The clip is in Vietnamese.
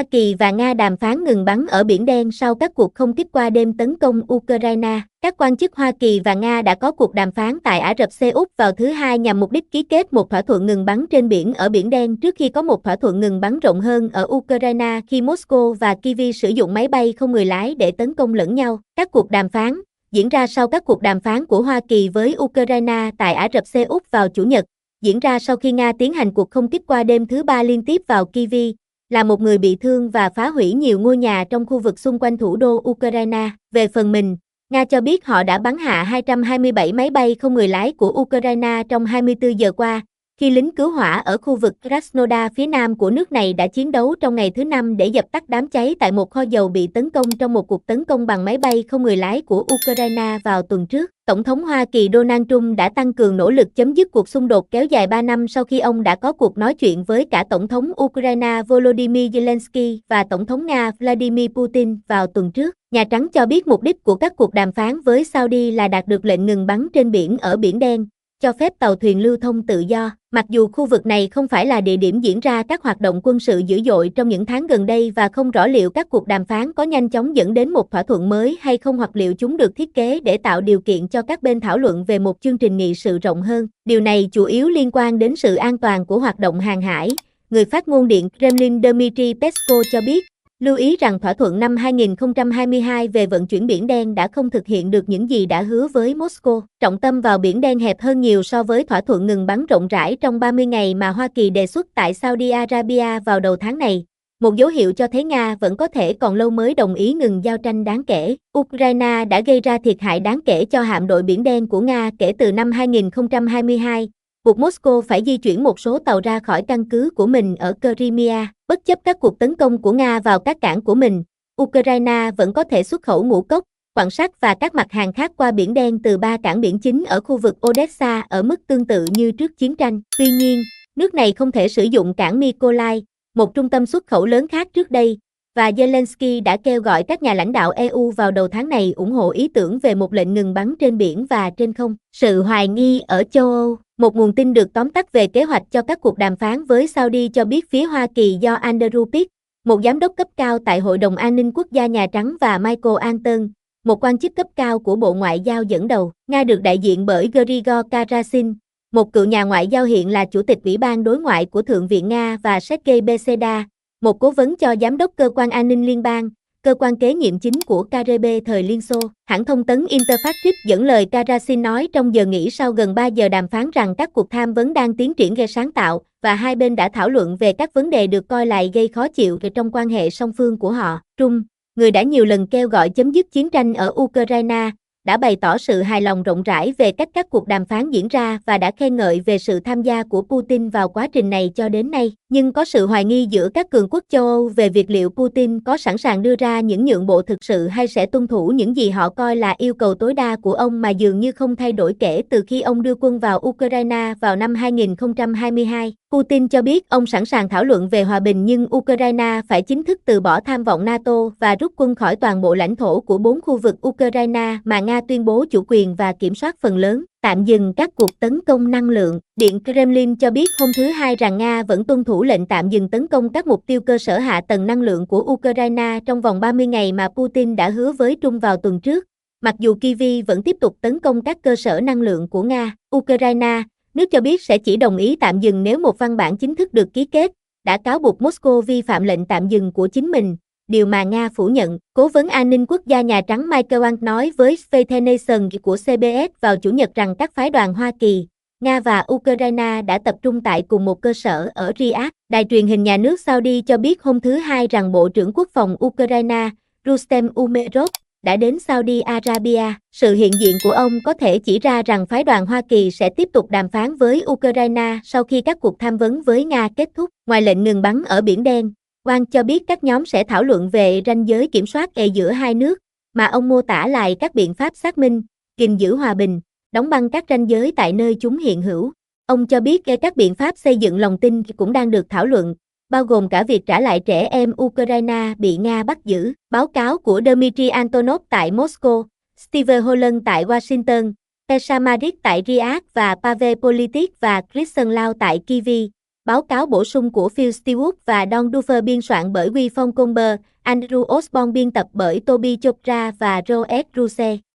Hoa Kỳ và Nga đàm phán ngừng bắn ở Biển Đen sau các cuộc không kích qua đêm tấn công Ukraine. Các quan chức Hoa Kỳ và Nga đã có cuộc đàm phán tại Ả Rập Xê Út vào thứ Hai nhằm mục đích ký kết một thỏa thuận ngừng bắn trên biển ở Biển Đen trước khi có một thỏa thuận ngừng bắn rộng hơn ở Ukraine khi Moscow và Kyiv sử dụng máy bay không người lái để tấn công lẫn nhau. Các cuộc đàm phán diễn ra sau các cuộc đàm phán của Hoa Kỳ với Ukraine tại Ả Rập Xê Út vào Chủ nhật, diễn ra sau khi Nga tiến hành cuộc không kích qua đêm thứ Ba liên tiếp vào Kyiv, là một người bị thương và phá hủy nhiều ngôi nhà trong khu vực xung quanh thủ đô Ukraine. Về phần mình, Nga cho biết họ đã bắn hạ 227 máy bay không người lái của Ukraine trong 24 giờ qua, khi lính cứu hỏa ở khu vực Krasnodar phía nam của nước này đã chiến đấu trong ngày thứ Năm để dập tắt đám cháy tại một kho dầu bị tấn công trong một cuộc tấn công bằng máy bay không người lái của Ukraine vào tuần trước. Tổng thống Hoa Kỳ Donald Trump đã tăng cường nỗ lực chấm dứt cuộc xung đột kéo dài 3 năm sau khi ông đã có cuộc nói chuyện với cả Tổng thống Ukraine Volodymyr Zelensky và Tổng thống Nga Vladimir Putin vào tuần trước. Nhà Trắng cho biết mục đích của các cuộc đàm phán với Saudi là đạt được lệnh ngừng bắn trên biển ở Biển Đen, cho phép tàu thuyền lưu thông tự do. Mặc dù khu vực này không phải là địa điểm diễn ra các hoạt động quân sự dữ dội trong những tháng gần đây và không rõ liệu các cuộc đàm phán có nhanh chóng dẫn đến một thỏa thuận mới hay không hoặc liệu chúng được thiết kế để tạo điều kiện cho các bên thảo luận về một chương trình nghị sự rộng hơn. Điều này chủ yếu liên quan đến sự an toàn của hoạt động hàng hải. Người phát ngôn Điện Kremlin Dmitry Peskov cho biết, lưu ý rằng thỏa thuận năm 2022 về vận chuyển Biển Đen đã không thực hiện được những gì đã hứa với Moscow. Trọng tâm vào Biển Đen hẹp hơn nhiều so với thỏa thuận ngừng bắn rộng rãi trong 30 ngày mà Hoa Kỳ đề xuất tại Saudi Arabia vào đầu tháng này. Một dấu hiệu cho thấy Nga vẫn có thể còn lâu mới đồng ý ngừng giao tranh đáng kể. Ukraine đã gây ra thiệt hại đáng kể cho hạm đội Biển Đen của Nga kể từ năm 2022. Buộc Moscow phải di chuyển một số tàu ra khỏi căn cứ của mình ở Crimea. Bất chấp các cuộc tấn công của Nga vào các cảng của mình, Ukraine vẫn có thể xuất khẩu ngũ cốc, quặng sắt và các mặt hàng khác qua Biển Đen từ 3 cảng biển chính ở khu vực Odessa ở mức tương tự như trước chiến tranh. Tuy nhiên, nước này không thể sử dụng cảng Mykolaiv, một trung tâm xuất khẩu lớn khác trước đây, và Zelensky đã kêu gọi các nhà lãnh đạo EU vào đầu tháng này ủng hộ ý tưởng về một lệnh ngừng bắn trên biển và trên không. Sự hoài nghi ở châu Âu. Một nguồn tin được tóm tắt về kế hoạch cho các cuộc đàm phán với Saudi cho biết phía Hoa Kỳ do Andrew Pitt, một giám đốc cấp cao tại Hội đồng An ninh Quốc gia Nhà Trắng và Michael Alton, một quan chức cấp cao của Bộ Ngoại giao dẫn đầu. Nga được đại diện bởi Grigor Karasin, một cựu nhà ngoại giao hiện là Chủ tịch Ủy ban Đối ngoại của Thượng viện Nga và Sergei Beseda, một cố vấn cho Giám đốc Cơ quan An ninh Liên bang, cơ quan kế nhiệm chính của KGB thời Liên Xô. Hãng thông tấn Interfax dẫn lời Karasin nói trong giờ nghỉ sau gần 3 giờ đàm phán rằng các cuộc tham vấn đang tiến triển gây sáng tạo, và hai bên đã thảo luận về các vấn đề được coi là gây khó chịu trong quan hệ song phương của họ. Trump, người đã nhiều lần kêu gọi chấm dứt chiến tranh ở Ukraine, đã bày tỏ sự hài lòng rộng rãi về cách các cuộc đàm phán diễn ra và đã khen ngợi về sự tham gia của Putin vào quá trình này cho đến nay. Nhưng có sự hoài nghi giữa các cường quốc châu Âu về việc liệu Putin có sẵn sàng đưa ra những nhượng bộ thực sự hay sẽ tuân thủ những gì họ coi là yêu cầu tối đa của ông mà dường như không thay đổi kể từ khi ông đưa quân vào Ukraine vào năm 2022. Putin cho biết ông sẵn sàng thảo luận về hòa bình nhưng Ukraine phải chính thức từ bỏ tham vọng NATO và rút quân khỏi toàn bộ lãnh thổ của 4 khu vực Ukraine mà Nga tuyên bố chủ quyền và kiểm soát phần lớn. Tạm dừng các cuộc tấn công năng lượng. Điện Kremlin cho biết hôm thứ Hai rằng Nga vẫn tuân thủ lệnh tạm dừng tấn công các mục tiêu cơ sở hạ tầng năng lượng của Ukraine trong vòng 30 ngày mà Putin đã hứa với Trump vào tuần trước. Mặc dù Kyiv vẫn tiếp tục tấn công các cơ sở năng lượng của Nga, Ukraine, nước cho biết sẽ chỉ đồng ý tạm dừng nếu một văn bản chính thức được ký kết, đã cáo buộc Moscow vi phạm lệnh tạm dừng của chính mình, điều mà Nga phủ nhận. Cố vấn an ninh quốc gia Nhà Trắng Michael Waltz nói với Faith Nation của CBS vào Chủ nhật rằng các phái đoàn Hoa Kỳ, Nga và Ukraine đã tập trung tại cùng một cơ sở ở Riyadh. Đài truyền hình nhà nước Saudi cho biết hôm thứ Hai rằng Bộ trưởng Quốc phòng Ukraine, Rustem Umerov, đã đến Saudi Arabia. Sự hiện diện của ông có thể chỉ ra rằng phái đoàn Hoa Kỳ sẽ tiếp tục đàm phán với Ukraine sau khi các cuộc tham vấn với Nga kết thúc. Ngoài lệnh ngừng bắn ở Biển Đen, Wang cho biết các nhóm sẽ thảo luận về ranh giới kiểm soát giữa hai nước, mà ông mô tả lại các biện pháp xác minh, gìn giữ hòa bình, đóng băng các ranh giới tại nơi chúng hiện hữu. Ông cho biết các biện pháp xây dựng lòng tin cũng đang được thảo luận, bao gồm cả việc trả lại trẻ em Ukraine bị Nga bắt giữ. Báo cáo của Dmitry Antonov tại Moscow, Steve Holland tại Washington, Tesha Marik tại Riyadh và Pavel Politic và Kristen Lau tại Kyiv Báo cáo bổ sung của Phil Stewart và Don Duffer biên soạn bởi Guy Colber, Andrew Osborne biên tập bởi Toby Chopra và Joe S. Russell.